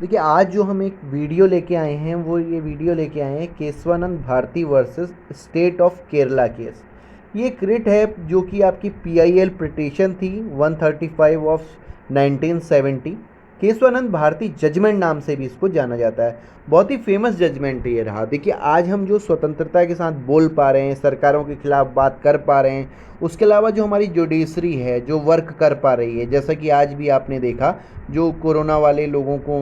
देखिए, आज जो हम एक वीडियो लेके आए हैं, वो ये वीडियो लेके आए हैं Kesavananda Bharati versus state of Kerala case. ये एक रिट है जो कि आपकी पीआईएल पिटीशन थी 135 ऑफ 1970। केशवानंद भारती जजमेंट नाम से भी इसको जाना जाता है। बहुत ही फेमस जजमेंट ये रहा। देखिए, आज हम जो स्वतंत्रता के साथ बोल पा रहे हैं, सरकारों के खिलाफ बात कर पा रहे हैं, उसके अलावा जो हमारी जुडिशरी है जो वर्क कर पा रही है, जैसा कि आज भी आपने देखा जो कोरोना वाले लोगों को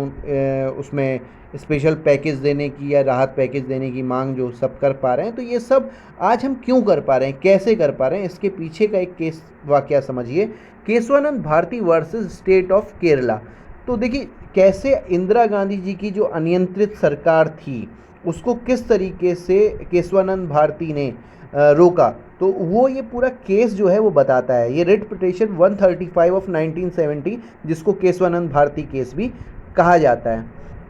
उसमें स्पेशल पैकेज देने की या राहत पैकेज देने की मांग जो सब कर पा रहे हैं, तो ये सब आज हम क्यों कर पा रहे हैं, कैसे कर पा रहे हैं, इसके पीछे का एक केस वाकया समझिए। Kesavananda Bharati versus state of Kerala. तो देखिए, कैसे इंदिरा गांधी जी की जो अनियंत्रित सरकार थी उसको किस तरीके से केशवानंद भारती ने रोका, तो वो ये पूरा केस जो है वो बताता है। ये रिट पिटीशन 135 ऑफ 1970, जिसको केशवानंद भारती केस भी कहा जाता है।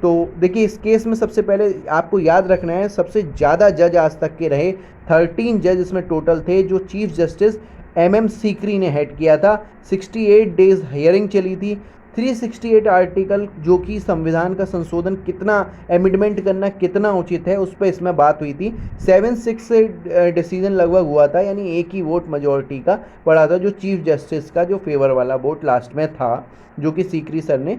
तो देखिए, इस केस में सबसे पहले आपको याद रखना है, सबसे ज़्यादा जज आज तक के रहे 13 जज इसमें टोटल थे, जो चीफ जस्टिस एम सीकरी ने हेड किया था। 68 डेज हियरिंग चली थी। 368 आर्टिकल, जो कि संविधान का संशोधन कितना, एमिडमेंट करना कितना उचित है, उस पर इसमें बात हुई थी। 7-6 से डिसीजन लगभग हुआ था, यानी एक ही वोट मेजोरिटी का पड़ा था, जो चीफ जस्टिस का जो फेवर वाला वोट लास्ट में था, जो कि सीकरी सर ने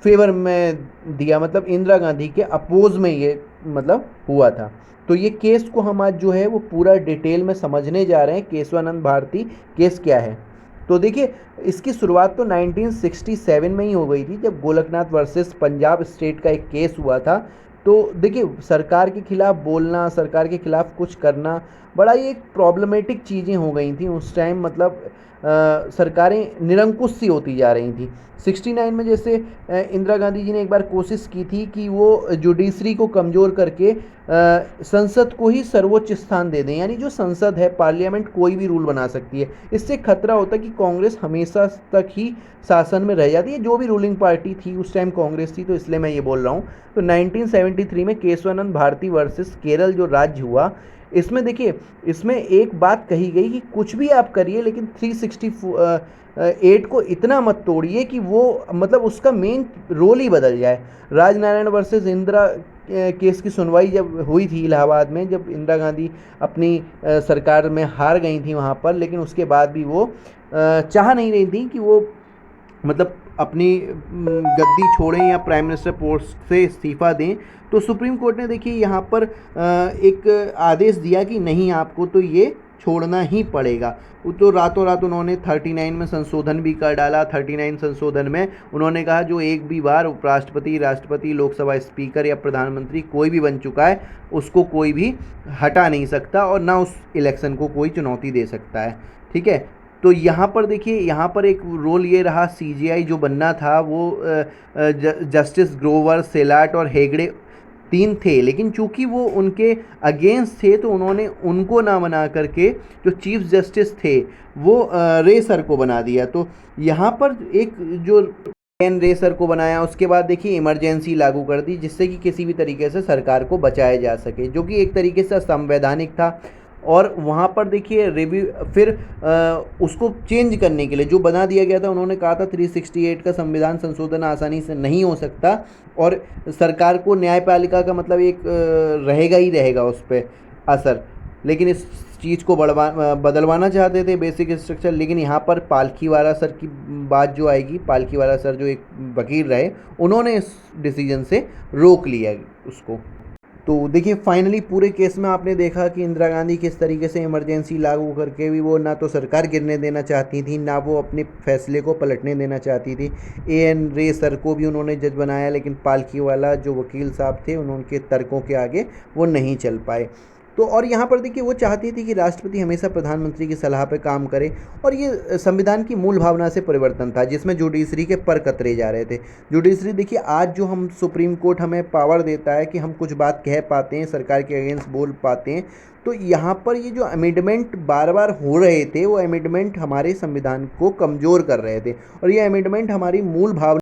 फेवर में दिया, मतलब इंदिरा गांधी के अपोज में ये मतलब हुआ था। तो ये केस को हम आज जो है वो पूरा डिटेल में समझने जा रहे हैं, केशवानंद भारती केस क्या है। तो देखिए, इसकी शुरुआत तो 1967 में ही हो गई थी, जब गोलकनाथ वर्सेस पंजाब स्टेट का एक केस हुआ था। तो देखिए, सरकार के खिलाफ बोलना, सरकार के खिलाफ कुछ करना, बड़ा ही एक प्रॉब्लमेटिक चीज़ें हो गई थी उस टाइम। मतलब सरकारें निरंकुश सी होती जा रही थी। 69 में जैसे इंदिरा गांधी जी ने एक बार कोशिश की थी कि वो जुडिशरी को कमज़ोर करके संसद को ही सर्वोच्च स्थान दे दें, यानी जो संसद है, पार्लियामेंट कोई भी रूल बना सकती है। इससे खतरा होता है कि कांग्रेस हमेशा तक ही शासन में रह जाती है। जो भी रूलिंग पार्टी थी उस टाइम कांग्रेस थी, तो इसलिए मैं ये बोल रहा हूँ। तो 1973 में केशवानंद भारती वर्सेस केरल जो राज्य हुआ, इसमें देखिए, इसमें एक बात कही गई कि कुछ भी आप करिए, लेकिन 368 को इतना मत तोड़िए कि वो मतलब उसका मेन रोल ही बदल जाए। राजनारायण वर्सेस इंदिरा केस की सुनवाई जब हुई थी इलाहाबाद में, जब इंदिरा गांधी अपनी सरकार में हार गई थी वहाँ पर, लेकिन उसके बाद भी वो चाह नहीं रही थी कि वो मतलब अपनी गद्दी छोड़ें या प्राइम मिनिस्टर पोस्ट से इस्तीफ़ा दें। तो सुप्रीम कोर्ट ने देखिए यहाँ पर एक आदेश दिया कि नहीं, आपको तो ये छोड़ना ही पड़ेगा। तो रातों रात उन्होंने 39 में संशोधन भी कर डाला। 39 संशोधन में उन्होंने कहा जो एक भी बार उपराष्ट्रपति, राष्ट्रपति, लोकसभा स्पीकर या प्रधानमंत्री कोई भी बन चुका है, उसको कोई भी हटा नहीं सकता और ना उस इलेक्शन को कोई चुनौती दे सकता है। ठीक है। तो यहाँ पर देखिए, यहाँ पर एक रोल ये रहा, सीजीआई जो बनना था वो जस्टिस ग्रोवर, सेलाट और हेगड़े 3 थे, लेकिन चूंकि वो उनके अगेंस्ट थे तो उन्होंने उनको ना बना करके जो चीफ जस्टिस थे वो रे सर को बना दिया। तो यहाँ पर एक जो एन रे सर को बनाया, उसके बाद देखिए इमरजेंसी लागू कर दी, जिससे कि किसी भी तरीके से सरकार को बचाया जा सके, जो कि एक तरीके से संवैधानिक था। और वहाँ पर देखिए रिव्यू, फिर उसको चेंज करने के लिए जो बना दिया गया था, उन्होंने कहा था 368 का संविधान संशोधन आसानी से नहीं हो सकता और सरकार को न्यायपालिका का मतलब एक रहेगा ही रहेगा उस पर असर। लेकिन इस चीज़ को बदलवाना चाहते थे बेसिक स्ट्रक्चर। लेकिन यहाँ पर पालखीवाला सर की बात जो आएगी, पालखीवाला सर जो एक वकील रहे, उन्होंने इस डिसीजन से रोक लिया उसको। तो देखिए, फाइनली पूरे केस में आपने देखा कि इंदिरा गांधी किस तरीके से इमरजेंसी लागू करके भी वो ना तो सरकार गिरने देना चाहती थी, ना वो अपने फैसले को पलटने देना चाहती थी। एन रे सर को भी उन्होंने जज बनाया, लेकिन पालकी वाला जो वकील साहब थे, उनके तर्कों के आगे वो नहीं चल पाए। तो और यहाँ पर देखिए, वो चाहती थी कि राष्ट्रपति हमेशा प्रधानमंत्री की सलाह पर काम करे, और ये संविधान की मूल भावना से परिवर्तन था, जिसमें जुडिशरी के पर कतरे जा रहे थे। जुडिशरी देखिए, आज जो हम सुप्रीम कोर्ट हमें पावर देता है कि हम कुछ बात कह पाते हैं, सरकार के अगेंस्ट बोल पाते हैं, तो यहाँ पर ये जो अमेंडमेंट बार बार हो रहे थे, वो अमेंडमेंट हमारे संविधान को कमज़ोर कर रहे थे, और ये अमेंडमेंट हमारी मूल भावना